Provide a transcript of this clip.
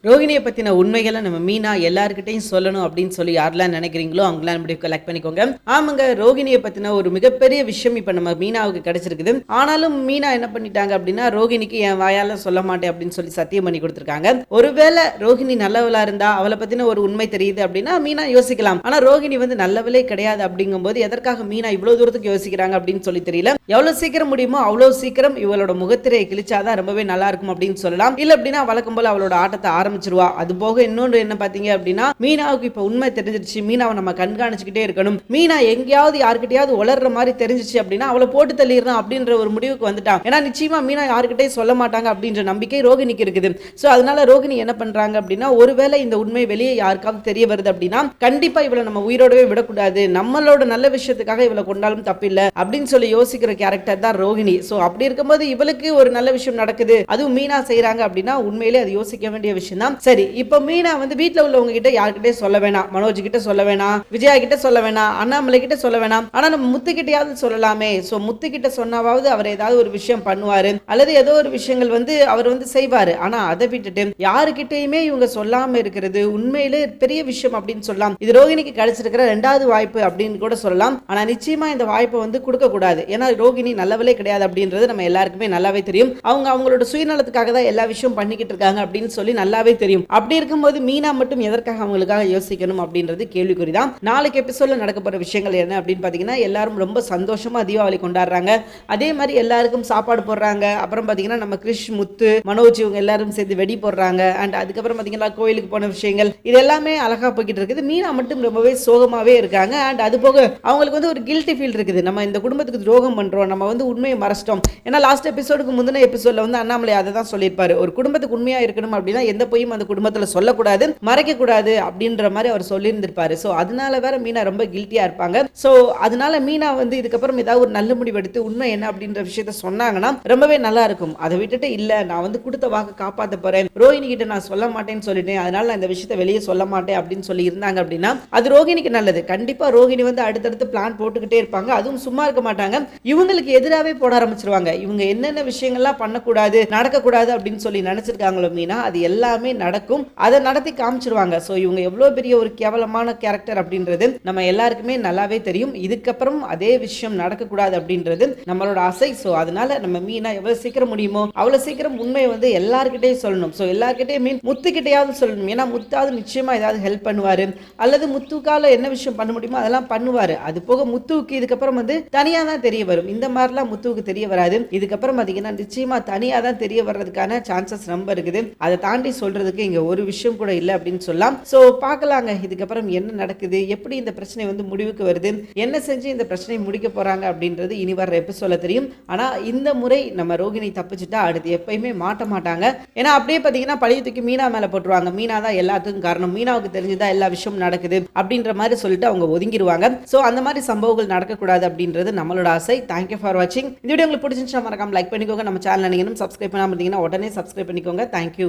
ரோகிணியை பத்தின உண்மைகளை நம்ம மீனா எல்லார்கிட்டையும் சொல்லணும் அப்படின்னு சொல்லி யாரெல்லாம் நினைக்கிறீங்களோ அவங்களாம் நம்முடைய கலெக்ட் பண்ணிக்கோங்க. ஆமாங்க, ரோகிணியை பத்தின ஒரு மிகப்பெரிய விஷயம் இப்ப நம்ம மீனாவுக்கு கிடைச்சிருக்குது. ஆனாலும் மீனா என்ன பண்ணிட்டாங்க அப்படின்னா, ரோகிணிக்கு என் வாயால சொல்ல மாட்டேன் அப்படின்னு சொல்லி சத்தியம் பண்ணி கொடுத்துருக்காங்க. ஒருவேளை ரோகிணி நல்லவளா இருந்தா அவளை பத்தின ஒரு உண்மை தெரியுது அப்படின்னா மீனா யோசிக்கலாம். ஆனா ரோகிணி வந்து நல்லவளே கிடையாது அப்படிங்கும் போது எதற்காக மீனா இவ்வளவு தூரத்துக்கு யோசிக்கிறாங்க அப்படின்னு சொல்லி தெரியல. எவ்வளவு சீக்கிரம் முடியுமோ அவ்வளவு சீக்கிரம் இவளோட முகத்திரையை கிழிச்சாதான் ரொம்பவே நல்லா இருக்கும் அப்படின்னு சொல்லலாம். இல்ல அப்படின்னா வழக்கம் போல அவளோட ஆட்டத்தை ஆரம்பிச்சிருவா. அது போக இன்னொன்று என்ன பாத்தீங்க அப்படின்னா, மீனாவுக்கு இப்ப உண்மை தெரிஞ்சிருச்சு. மீனாவை நம்ம கண்காணிச்சுக்கிட்டே இருக்கணும். மீனா எங்கேயாவது யாருக்கிட்டையாவது உளர்ற மாதிரி தெரிஞ்சிச்சு அப்படின்னா அவளை போட்டு தள்ளிடணும் அப்படின்ற ஒரு முடிவுக்கு வந்துட்டான். ஏன்னா நிச்சயமா மீனா யாருக்கிட்டையும் சொல்ல மாட்டாங்க அப்படின்ற நம்பிக்கை ரோகிணிக்கு இருக்குது. சோ அதனால ரோகிணி என்ன பண்றாங்க அப்படின்னா, ஒருவேளை இந்த உண்மை வெளியே யாருக்காவது தெரிய வருது அப்படின்னா கண்டிப்பா இவளை நம்ம உயிரோடவே விடக்கூடாது, நம்மளோட நல்ல விஷயத்துக்காக இவளை கொண்டாலும் தப்பில்லை அப்படின்னு சொல்லி யோசிக்கிற கேரக்டர் தான் ரோகிணி. சோ அப்படி இருக்கும்போது இவளுக்கு ஒரு நல்ல விஷயம் நடக்குது, அதுவும் மீனா செய்யறாங்க அப்படின்னா உண்மையிலே அது யோசிக்க வேண்டிய விஷயம் தான். சரி, இப்ப மீனா வந்து வீட்டுல உள்ளவங்க கிட்ட யார்கிட்டே சொல்ல வேணாம், மனோஜ் கிட்ட சொல்ல வேணாம், விஜயா கிட்ட சொல்ல வேணாம், அண்ணாமலை கிட்ட சொல்ல வேணாம், ஆனா நம்ம முத்து கிட்டையாவது சொல்லலாமே. சோ முத்து கிட்ட சொன்னாவது அவர் ஏதாவது ஒரு விஷயம் பண்ணுவாரு, அல்லது ஏதோ ஒரு விஷயங்கள் வந்து அவர் வந்து செய்வாரு. ஆனா அதை விட்டுட்டு யாருக்கிட்டையுமே இவங்க சொல்லாம இருக்கிறது உண்மையிலே பெரிய விஷயம் அப்படின்னு சொல்லலாம். இது ரோகிணிக்கு கிடைச்சிருக்கிற 2வது வாய்ப்பு அப்படின்னு கூட சொல்லலாம். ஆனா நிச்சயமா இந்த வாய்ப்பை வந்து கொடுக்க கூடாது. ஏன்னா ரோகிணி நல்லவளே கிடையாது அப்படின்றது நம்ம எல்லாருக்குமே நல்லாவே தெரியும். அவங்களோட சுயநலத்துக்காக தான் எல்லா விஷயம் பண்ணிக்கிட்டு இருக்காங்க அப்படின்னு சொல்லி நல்லாவே தெரியும். அப்படி இருக்கும்போது மீனா மட்டும் எதற்காக அவங்களுக்காக யோசிக்கணும் அப்படின்றது கேள்விக்குறிதான். நாளைக்கு எபிசோட்ல நடக்க போற விஷயங்கள் என்ன அப்படின்னு பாத்தீங்கன்னா, எல்லாரும் ரொம்ப சந்தோஷமா தீபாவளி கொண்டாடுறாங்க. அதே மாதிரி எல்லாருக்கும் சாப்பாடு போடுறாங்க. அப்புறம் பாத்தீங்கன்னா நம்ம கிருஷ், முத்து, மனோஜ் இவங்க எல்லாரும் சேர்ந்து வெடி போடுறாங்க. அண்ட் அதுக்கப்புறம் பாத்தீங்கன்னா கோயிலுக்கு போன விஷயங்கள் இது எல்லாமே அழகா போய்கிட்டு இருக்குது. மீனா மட்டும் ரொம்பவே சோகமாவே இருக்காங்க. அண்ட் அது போக அவங்களுக்கு வந்து ஒரு கில்ட்டி ஃபீல் இருக்குது. நம்ம இந்த குடும்பத்துக்கு துரோகம் பண்றோம், நம்ம வந்து உண்மையை மறைச்சிட்டோம். ஏன்னா லாஸ்ட் எபிசோடுக்கு முந்தின எபிசோட்ல வந்து அண்ணாமலை அதை தான் சொல்லியிருப்பாரு, ஒரு குடும்பத்துக்கு உண்மையா இருக்கணும் அப்படின்னா எந்த பொய்யும் அந்த குடும்பத்துல சொல்லக்கூடாது, மறைக்க கூடாது அப்படின்ற மாதிரி அவர் சொல்லியிருந்திருப்பாரு. சோ அதனால வேற மீனா ரொம்ப கில்ட்டியா இருப்பாங்க. சோ அதனால மீனா வந்து இதுக்கப்புறம் ஏதாவது ஒரு நல்ல முடிவு எடுத்து உண்மை என்ன அப்படின்ற விஷயத்த சொன்னாங்கன்னா ரொம்பவே நல்லா இருக்கும். அதை விட்டுட்டு இல்ல நான் வந்து கொடுத்த வாக்கு காப்பாற்ற போறேன், ரோஹிணி கிட்ட நான் சொல்ல மாட்டேன்னு சொல்லிட்டேன், அதனால நான் இந்த விஷயத்தை வெளியே சொல்ல மாட்டேன் அப்படின்னு சொல்லி இருந்தாங்க அப்படின்னா அது ரோஹிணிக்கு நல்லது. கண்டிப்பா ரோஹிணி வந்து அடுத்தடுத்து பிளான் போட்டுக்கிட்டே இருப்பாங்க. அதுவும் சும்மா இருக்க மாட்டாங்க, இவங்களுக்கு எதிராகவே போட ஆரம்பிச்சிருவாங்க. இவங்க என்னென்ன விஷயங்கள்லாம் பண்ணக்கூடாது நடக்கக்கூடாது அப்படின்னு சொல்லி நினைச்சிருக்காங்களோ மீனா அது எல்லாமே நடக்கும், அதை நடத்தி காமிச்சிருவாங்க. சோ இவங்க எவ்வளவு பெரிய ஒரு கேவலமான கேரக்டர் அப்படின்றது நம்ம எல்லாருக்குமே நல்லாவே தெரியும். இதுக்கப்புறம் அதே விஷயம் நடக்கக்கூடாது அப்படின்றது நம்மளோட ஆசை. சோ அதனால நம்ம மீனா எவ்வளவு சீக்கிரம் முடியுமோ அவ்வளவு சீக்கிரம் உண்மையை வந்து எல்லார்கிட்டையும் சொல்லணும். சோ எல்லார்கிட்டையும் மீன் முத்துக்கிட்டையாவது சொல்லணும். ஏன்னா முத்தாவது நிச்சயமா ஏதாவது ஹெல்ப் பண்ணுவாரு, அல்லது முத்துக்கால என்ன விஷயம் பண்ண முடியுமோ அதெல்லாம் பண்ணுவாரு. அது போக முத்துவுக்கு இதுக்கப்புறம் வந்து தனியா தான் தெரிய வரும். இந்த மாதிரிலாம் முத்துவுக்கு தெரிய வராது. இதுக்கப்புறம் பாத்தீங்கன்னா நிச்சயமா தனியா தான் தெரிய வர்றதுக்கான சான்சஸ் ரொம்ப இருக்குது. அதை தாண்டி சொல்றதுக்கு இங்க ஒரு விஷயம் கூட இல்லை அப்படின்னு சொல்லலாம். சோ பார்க்கலாங்க இதுக்கப்புறம் என்ன நடக்குது, எப்படி இந்த பிரச்சனை வந்து முடிவுக்கு வருது, என்ன செஞ்சு இந்த பிரச்சனை முடிக்க போறாங்க அப்படின்றது இனி வர எபிசோட்ல தெரியும். ஆனா இந்த முறை நம்ம ரோகிணி தப்பிச்சுட்டா அடுத்து எப்பயுமே மாட்ட மாட்டாங்க. ஏன்னா அப்படியே பாத்தீங்கன்னா பழைய தூக்கி மீனா மேல போட்டுருவாங்க. மீனா தான் எல்லாத்துக்கும் காரணம், மீனாவுக்கு தெரிஞ்சுதான் எல்லா விஷயமும் நடக்குது அப்படின்ற மாதிரி சொல்லிட்டு அவங்க ஒதுங்கிடுவாங்க. சோ அந்த மாதிரி சம்பவங்கள் நடக்கக்கூடாது அப்படின்றது நம்மளோட ஆசை. தேங்க்யூ ஃபார் வாட்சிங். இந்த வீடியோ உங்களுக்கு பிடிச்சிருந்துச்சுன்னா மறக்காம லைக் பண்ணிக்கோங்க. நம்ம சேனல் நீங்க சப்ஸ்கிரைப் பண்ணாம இருந்தீங்கன்னா உடனே சப்ஸ்கிரைப் பண்ணிக்கோங்க. தேங்க்யூ.